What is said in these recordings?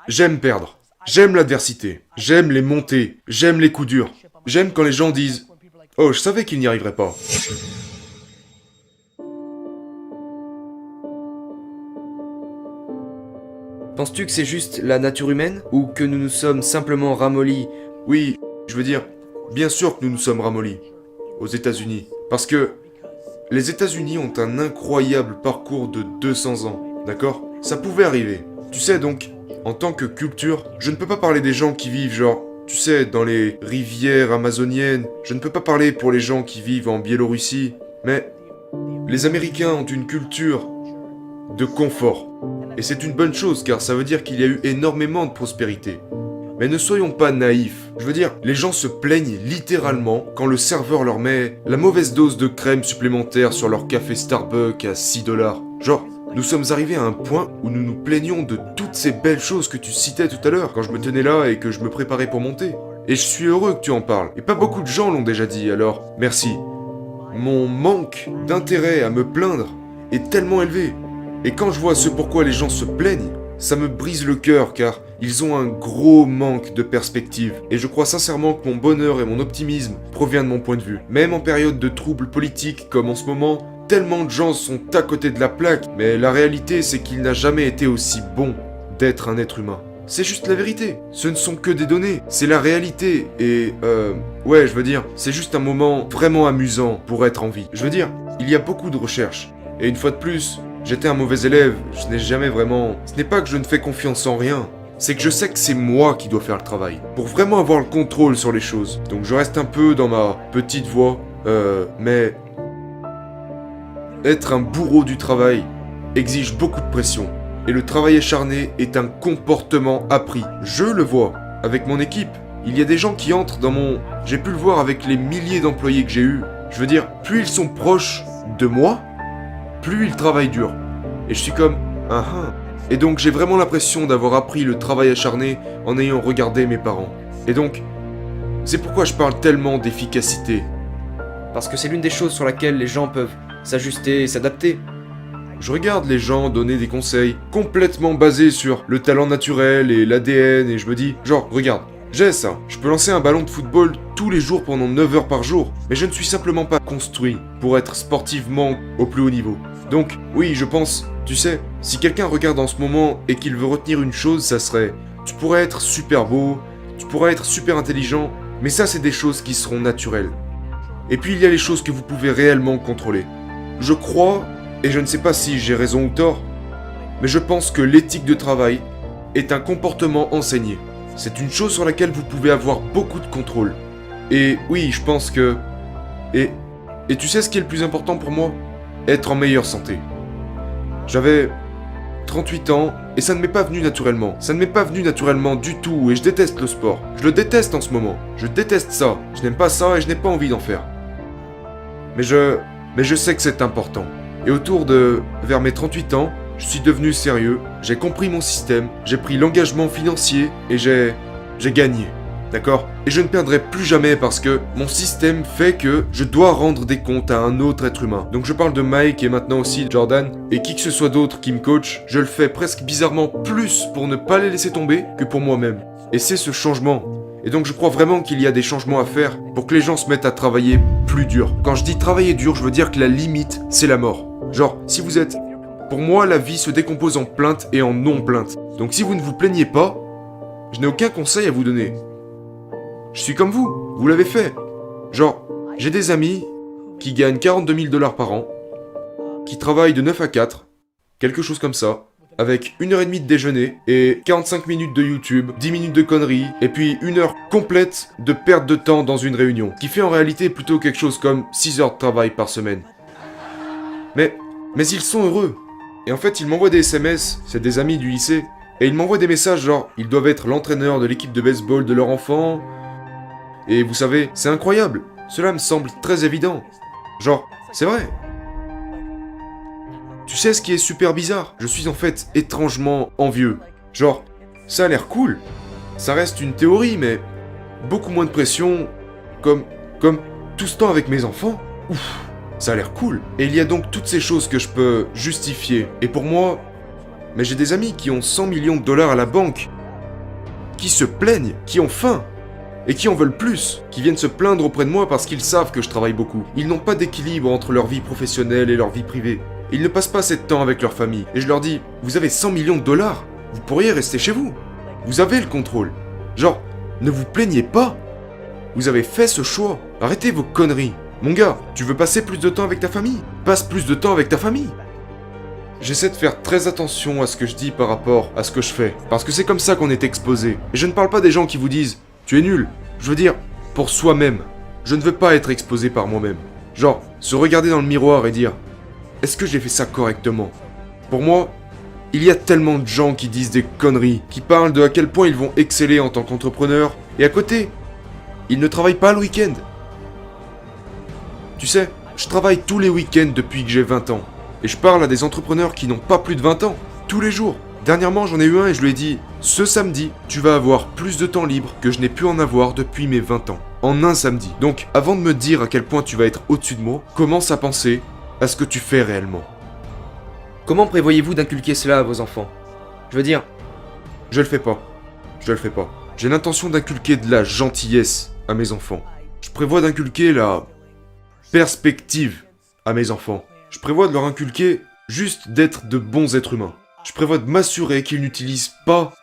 J'aime perdre. J'aime l'adversité. J'aime les montées. J'aime les coups durs. J'aime quand les gens disent « Oh, je savais qu'il n'y arriverait pas. » Penses-tu que c'est juste la nature humaine ou que nous nous sommes simplement ramollis? Oui, je veux dire, bien sûr que nous nous sommes ramollis aux États-Unis. Parce que les États-Unis ont un incroyable parcours de 200 ans, d'accord? Ça pouvait arriver. Tu sais donc, en tant que culture, je ne peux pas parler des gens qui vivent genre, tu sais, dans les rivières amazoniennes. Je ne peux pas parler pour les gens qui vivent en Biélorussie. Mais les Américains ont une culture de confort. Et c'est une bonne chose car ça veut dire qu'il y a eu énormément de prospérité. Mais ne soyons pas naïfs. Je veux dire, les gens se plaignent littéralement quand le serveur leur met la mauvaise dose de crème supplémentaire sur leur café Starbucks à 6 dollars. Genre, nous sommes arrivés à un point où nous nous plaignons de toutes ces belles choses que tu citais tout à l'heure quand je me tenais là et que je me préparais pour monter. Et je suis heureux que tu en parles. Et pas beaucoup de gens l'ont déjà dit, alors merci. Mon manque d'intérêt à me plaindre est tellement élevé. Et quand je vois ce pourquoi les gens se plaignent, ça me brise le cœur car ils ont un gros manque de perspective. Et je crois sincèrement que mon bonheur et mon optimisme proviennent de mon point de vue. Même en période de troubles politiques comme en ce moment, tellement de gens sont à côté de la plaque. Mais la réalité c'est qu'il n'a jamais été aussi bon d'être un être humain. C'est juste la vérité. Ce ne sont que des données. C'est la réalité. Et ouais, je veux dire, c'est juste un moment vraiment amusant pour être en vie. Je veux dire, il y a beaucoup de recherches. Et une fois de plus, j'étais un mauvais élève, je n'ai jamais vraiment... Ce n'est pas que je ne fais confiance en rien, c'est que je sais que c'est moi qui dois faire le travail, pour vraiment avoir le contrôle sur les choses. Donc je reste un peu dans ma petite voie, mais... Être un bourreau du travail exige beaucoup de pression, et le travail acharné est un comportement appris. Je le vois, avec mon équipe. Il y a des gens qui entrent dans mon... J'ai pu le voir avec les milliers d'employés que j'ai eus. Je veux dire, plus ils sont proches de moi, plus ils travaillent dur. Et je suis comme, ah ah. Et donc j'ai vraiment l'impression d'avoir appris le travail acharné en ayant regardé mes parents. Et donc, c'est pourquoi je parle tellement d'efficacité. Parce que c'est l'une des choses sur laquelle les gens peuvent s'ajuster et s'adapter. Je regarde les gens donner des conseils complètement basés sur le talent naturel et l'ADN et je me dis, genre, regarde, j'ai ça, je peux lancer un ballon de football tous les jours pendant 9 heures par jour, mais je ne suis simplement pas construit pour être sportivement au plus haut niveau. Donc, oui, je pense, tu sais, si quelqu'un regarde en ce moment et qu'il veut retenir une chose, ça serait, tu pourrais être super beau, tu pourrais être super intelligent, mais ça c'est des choses qui seront naturelles. Et puis il y a les choses que vous pouvez réellement contrôler. Je crois, et je ne sais pas si j'ai raison ou tort, mais je pense que l'éthique de travail est un comportement enseigné. C'est une chose sur laquelle vous pouvez avoir beaucoup de contrôle. Et oui, je pense que... Et tu sais ce qui est le plus important pour moi? Être en meilleure santé. J'avais 38 ans et ça ne m'est pas venu naturellement. Ça ne m'est pas venu naturellement du tout et je déteste le sport. Je le déteste en ce moment. Je déteste ça. Je n'aime pas ça et je n'ai pas envie d'en faire. Mais je sais que c'est important. Et vers mes 38 ans, je suis devenu sérieux, j'ai compris mon système, j'ai pris l'engagement financier et j'ai gagné. D'accord? Et je ne perdrai plus jamais parce que mon système fait que je dois rendre des comptes à un autre être humain. Donc je parle de Mike et maintenant aussi de Jordan et qui que ce soit d'autre qui me coach, je le fais presque bizarrement plus pour ne pas les laisser tomber que pour moi-même. Et c'est ce changement. Et donc je crois vraiment qu'il y a des changements à faire pour que les gens se mettent à travailler plus dur. Quand je dis travailler dur, je veux dire que la limite, c'est la mort. Genre, si vous êtes... Pour moi, la vie se décompose en plainte et en non-plainte. Donc si vous ne vous plaignez pas, je n'ai aucun conseil à vous donner. Je suis comme vous l'avez fait. Genre, j'ai des amis qui gagnent 42 000 dollars par an, qui travaillent de 9 à 4, quelque chose comme ça, avec 1h30 de déjeuner et 45 minutes de YouTube, 10 minutes de conneries, et puis 1 heure complète de perte de temps dans une réunion, qui fait en réalité plutôt quelque chose comme 6 heures de travail par semaine. Mais ils sont heureux. Et en fait, ils m'envoient des SMS, c'est des amis du lycée, et ils m'envoient des messages genre, ils doivent être l'entraîneur de l'équipe de baseball de leur enfant. Et vous savez, c'est incroyable. Cela me semble très évident. Genre, c'est vrai. Tu sais ce qui est super bizarre? Je suis en fait étrangement envieux. Genre, ça a l'air cool. Ça reste une théorie, mais beaucoup moins de pression, comme tout ce temps avec mes enfants. Ouf, ça a l'air cool. Et il y a donc toutes ces choses que je peux justifier. Et pour moi, mais j'ai des amis qui ont 100 millions de dollars à la banque. qui se plaignent, qui ont faim, et qui en veulent plus, qui viennent se plaindre auprès de moi parce qu'ils savent que je travaille beaucoup. Ils n'ont pas d'équilibre entre leur vie professionnelle et leur vie privée. Ils ne passent pas assez de temps avec leur famille. Et je leur dis, vous avez 100 millions de dollars, vous pourriez rester chez vous. Vous avez le contrôle. Genre, ne vous plaignez pas. Vous avez fait ce choix. Arrêtez vos conneries. Mon gars, tu veux passer plus de temps avec ta famille? Passe plus de temps avec ta famille. J'essaie de faire très attention à ce que je dis par rapport à ce que je fais. Parce que c'est comme ça qu'on est exposé. Et je ne parle pas des gens qui vous disent « Tu es nul ». Je veux dire, pour soi-même. Je ne veux pas être exposé par moi-même. Genre, se regarder dans le miroir et dire « Est-ce que j'ai fait ça correctement ?» Pour moi, il y a tellement de gens qui disent des conneries, qui parlent de à quel point ils vont exceller en tant qu'entrepreneurs, et à côté, ils ne travaillent pas le week-end. Tu sais, je travaille tous les week-ends depuis que j'ai 20 ans. Et je parle à des entrepreneurs qui n'ont pas plus de 20 ans, tous les jours. Dernièrement, j'en ai eu un et je lui ai dit « Ce samedi, tu vas avoir plus de temps libre que je n'ai pu en avoir depuis mes 20 ans. En un samedi. Donc, avant de me dire à quel point tu vas être au-dessus de moi, commence à penser à ce que tu fais réellement. » Comment prévoyez-vous d'inculquer cela à vos enfants? Je veux dire, Je le fais pas. Je le fais pas. J'ai l'intention d'inculquer de la gentillesse à mes enfants. Je prévois d'inculquer la perspective à mes enfants. Je prévois de leur inculquer juste d'être de bons êtres humains. Je prévois de m'assurer qu'ils n'utilisent pas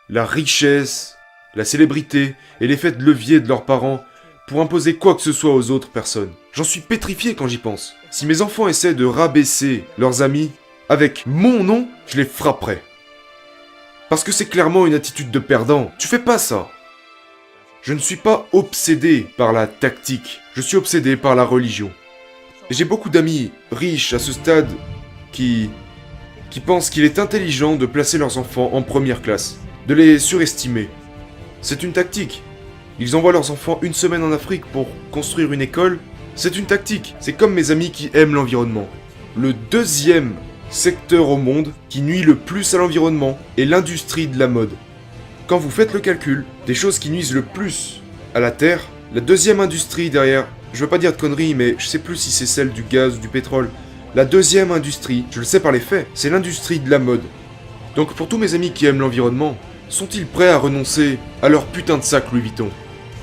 la richesse, la célébrité et l'effet de levier de leurs parents pour imposer quoi que ce soit aux autres personnes. J'en suis pétrifié quand j'y pense. Si mes enfants essaient de rabaisser leurs amis avec mon nom, je les frapperai. Parce que c'est clairement une attitude de perdant. Tu fais pas ça. Je ne suis pas obsédé par la tactique. Je suis obsédé par la religion. Et j'ai beaucoup d'amis riches à ce stade qui pensent qu'il est intelligent de placer leurs enfants en première classe, de les surestimer. C'est une tactique. Ils envoient leurs enfants une semaine en Afrique pour construire une école. C'est une tactique. C'est comme mes amis qui aiment l'environnement. Le deuxième secteur au monde qui nuit le plus à l'environnement est l'industrie de la mode. Quand vous faites le calcul des choses qui nuisent le plus à la Terre, la deuxième industrie derrière, je veux pas dire de conneries, mais je sais plus si c'est celle du gaz ou du pétrole. La deuxième industrie, je le sais par les faits, c'est l'industrie de la mode. Donc pour tous mes amis qui aiment l'environnement, sont-ils prêts à renoncer à leur putain de sac Louis Vuitton?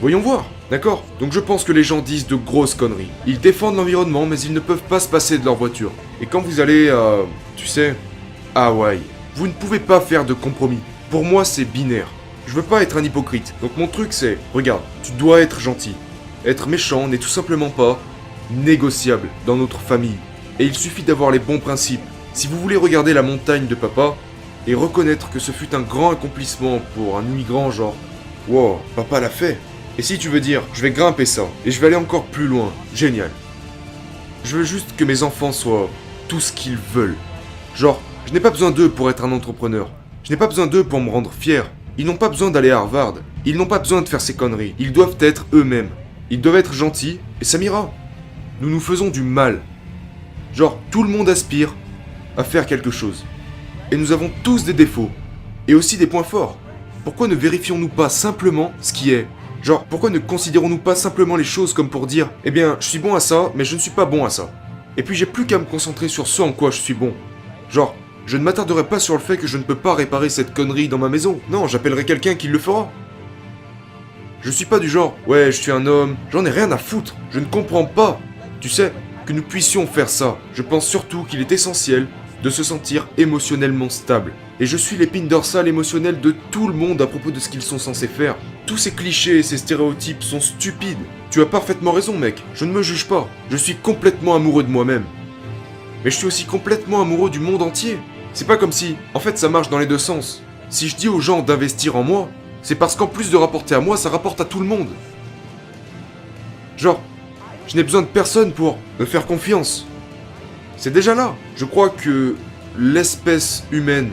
Voyons voir, d'accord? Donc je pense que les gens disent de grosses conneries. Ils défendent l'environnement, mais ils ne peuvent pas se passer de leur voiture. Et quand vous allez tu sais, à Hawaï, vous ne pouvez pas faire de compromis. Pour moi, c'est binaire. Je veux pas être un hypocrite. Donc mon truc c'est, regarde, tu dois être gentil. Être méchant n'est tout simplement pas négociable dans notre famille. Et il suffit d'avoir les bons principes. Si vous voulez regarder la montagne de papa et reconnaître que ce fut un grand accomplissement pour un immigrant genre « Wow, papa l'a fait !» Et si tu veux dire « Je vais grimper ça et je vais aller encore plus loin », génial. Je veux juste que mes enfants soient tout ce qu'ils veulent. Genre, je n'ai pas besoin d'eux pour être un entrepreneur. Je n'ai pas besoin d'eux pour me rendre fier. Ils n'ont pas besoin d'aller à Harvard. Ils n'ont pas besoin de faire ces conneries. Ils doivent être eux-mêmes. Ils doivent être gentils et ça m'ira. Nous nous faisons du mal. Genre, tout le monde aspire à faire quelque chose. Et nous avons tous des défauts. Et aussi des points forts. Pourquoi ne vérifions-nous pas simplement ce qui est? Genre, pourquoi ne considérons-nous pas simplement les choses comme pour dire « Eh bien, je suis bon à ça, mais je ne suis pas bon à ça. » Et puis j'ai plus qu'à me concentrer sur ce en quoi je suis bon. Genre, je ne m'attarderai pas sur le fait que je ne peux pas réparer cette connerie dans ma maison. Non, j'appellerai quelqu'un qui le fera. Je suis pas du genre « Ouais, je suis un homme, j'en ai rien à foutre. Je ne comprends pas. » Tu sais, que nous puissions faire ça. Je pense surtout qu'il est essentiel de se sentir émotionnellement stable. Et je suis l'épine dorsale émotionnelle de tout le monde à propos de ce qu'ils sont censés faire. Tous ces clichés et ces stéréotypes sont stupides. Tu as parfaitement raison, mec. Je ne me juge pas. Je suis complètement amoureux de moi-même. Mais je suis aussi complètement amoureux du monde entier. C'est pas comme si... En fait, ça marche dans les deux sens. Si je dis aux gens d'investir en moi, c'est parce qu'en plus de rapporter à moi, ça rapporte à tout le monde. Genre, je n'ai besoin de personne pour me faire confiance. C'est déjà là. Je crois que l'espèce humaine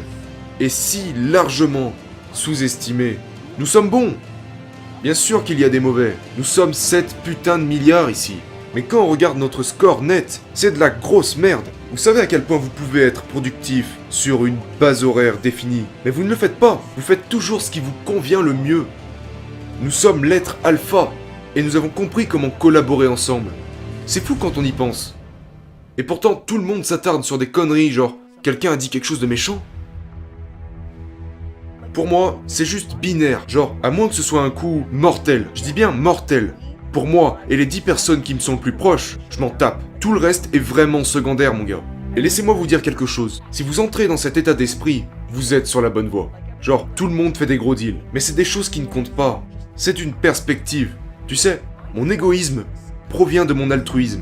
est si largement sous-estimée. Nous sommes bons. Bien sûr qu'il y a des mauvais. Nous sommes 7 putains de milliards ici. Mais quand on regarde notre score net, c'est de la grosse merde. Vous savez à quel point vous pouvez être productif sur une base horaire définie. Mais vous ne le faites pas. Vous faites toujours ce qui vous convient le mieux. Nous sommes l'être alpha. Et nous avons compris comment collaborer ensemble. C'est fou quand on y pense. Et pourtant, tout le monde s'attarde sur des conneries, genre, quelqu'un a dit quelque chose de méchant. Pour moi, c'est juste binaire. Genre, à moins que ce soit un coup mortel. Je dis bien mortel. Pour moi et les 10 personnes qui me sont le plus proches, je m'en tape. Tout le reste est vraiment secondaire, mon gars. Et laissez-moi vous dire quelque chose. Si vous entrez dans cet état d'esprit, vous êtes sur la bonne voie. Genre, tout le monde fait des gros deals. Mais c'est des choses qui ne comptent pas. C'est une perspective. Tu sais, mon égoïsme provient de mon altruisme.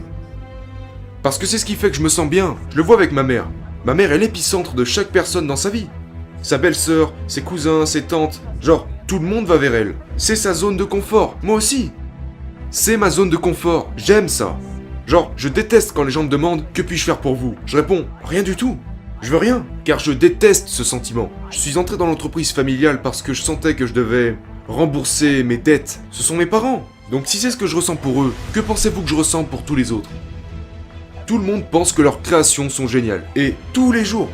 Parce que c'est ce qui fait que je me sens bien. Je le vois avec ma mère. Ma mère est l'épicentre de chaque personne dans sa vie. Sa belle-sœur, ses cousins, ses tantes. Genre, tout le monde va vers elle. C'est sa zone de confort. Moi aussi. C'est ma zone de confort. J'aime ça. Genre, je déteste quand les gens me demandent « Que puis-je faire pour vous ?» Je réponds « Rien du tout. Je veux rien. » Car je déteste ce sentiment. Je suis entré dans l'entreprise familiale parce que je sentais que je devais rembourser mes dettes. Ce sont mes parents. Donc si c'est ce que je ressens pour eux, que pensez-vous que je ressens pour tous les autres? Tout le monde pense que leurs créations sont géniales. Et tous les jours.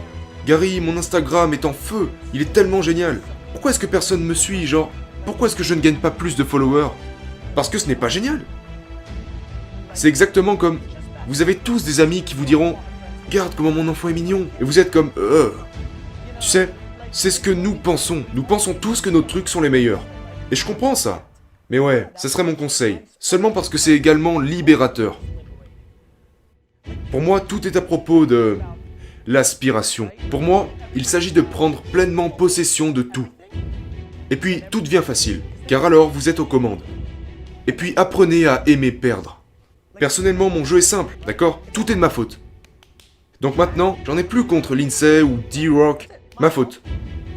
Gary, mon Instagram est en feu. Il est tellement génial. Pourquoi est-ce que personne me suit, genre? Pourquoi est-ce que je ne gagne pas plus de followers? Parce que ce n'est pas génial. C'est exactement comme... Vous avez tous des amis qui vous diront « Regarde comment mon enfant est mignon !» Et vous êtes comme « Tu sais, c'est ce que nous pensons. Nous pensons tous que nos trucs sont les meilleurs. Et je comprends ça. Mais ouais, ça serait mon conseil. Seulement parce que c'est également libérateur. Pour moi, tout est à propos de... l'aspiration. Pour moi, il s'agit de prendre pleinement possession de tout. Et puis, tout devient facile. Car alors, vous êtes aux commandes. Et puis, apprenez à aimer perdre. Personnellement, mon jeu est simple, d'accord? Tout est de ma faute. Donc maintenant, j'en ai plus contre Lindsay ou D-Rock. Ma faute.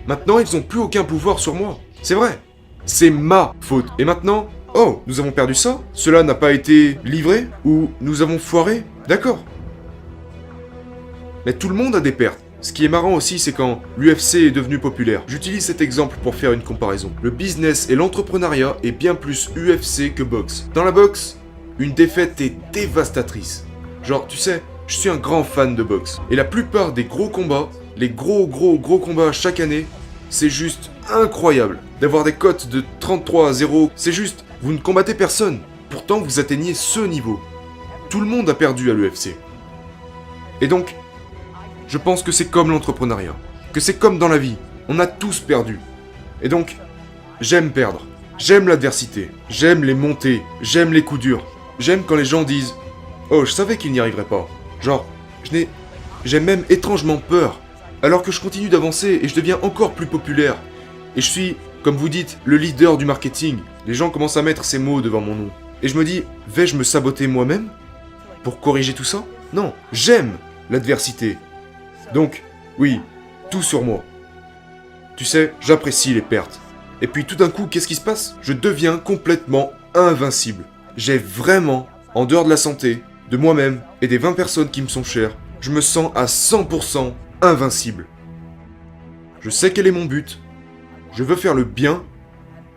Maintenant, ils ont plus aucun pouvoir sur moi. C'est vrai. C'est ma faute. Et maintenant, oh, nous avons perdu ça? Cela n'a pas été livré? Ou nous avons foiré? D'accord. Mais tout le monde a des pertes. Ce qui est marrant aussi, c'est quand l'UFC est devenu populaire. J'utilise cet exemple pour faire une comparaison. Le business et l'entrepreneuriat est bien plus UFC que boxe. Dans la boxe, une défaite est dévastatrice. Genre, tu sais, je suis un grand fan de boxe. Et la plupart des gros combats, les gros combats chaque année, c'est juste incroyable. D'avoir des cotes de 33-0, c'est juste, vous ne combattez personne. Pourtant, vous atteignez ce niveau. Tout le monde a perdu à l'UFC. Et donc, je pense que c'est comme l'entrepreneuriat. Que c'est comme dans la vie. On a tous perdu. Et donc, j'aime perdre. J'aime l'adversité. J'aime les montées. J'aime les coups durs. J'aime quand les gens disent « Oh, je savais qu'il n'y arriverait pas. » Genre, j'ai même étrangement peur. Alors que je continue d'avancer et je deviens encore plus populaire. Et je suis, comme vous dites, le leader du marketing. Les gens commencent à mettre ces mots devant mon nom. Et je me dis, vais-je me saboter moi-même pour corriger tout ça? Non, j'aime l'adversité. Donc, oui, tout sur moi. Tu sais, j'apprécie les pertes. Et puis tout d'un coup, qu'est-ce qui se passe? Je deviens complètement invincible. J'ai vraiment, en dehors de la santé, de moi-même et des 20 personnes qui me sont chères, je me sens à 100% invincible. Je sais quel est mon but. Je veux faire le bien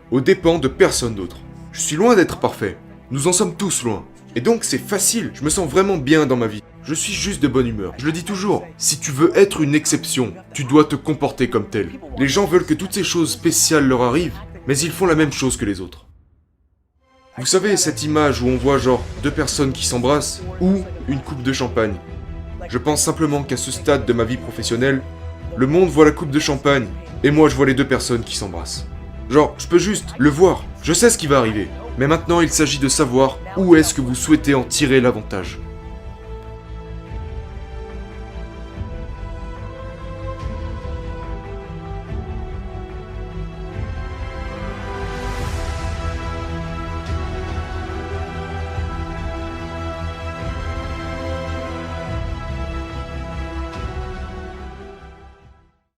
aux dépens de personne d'autre. Je suis loin d'être parfait. Nous en sommes tous loin. Et donc c'est facile, je me sens vraiment bien dans ma vie. Je suis juste de bonne humeur. Je le dis toujours, si tu veux être une exception, tu dois te comporter comme tel. Les gens veulent que toutes ces choses spéciales leur arrivent, mais ils font la même chose que les autres. Vous savez, cette image où on voit genre 2 personnes qui s'embrassent, ou une coupe de champagne. Je pense simplement qu'à ce stade de ma vie professionnelle, le monde voit la coupe de champagne, et moi je vois les 2 personnes qui s'embrassent. Genre, je peux juste le voir, je sais ce qui va arriver. Mais maintenant il s'agit de savoir où est-ce que vous souhaitez en tirer l'avantage.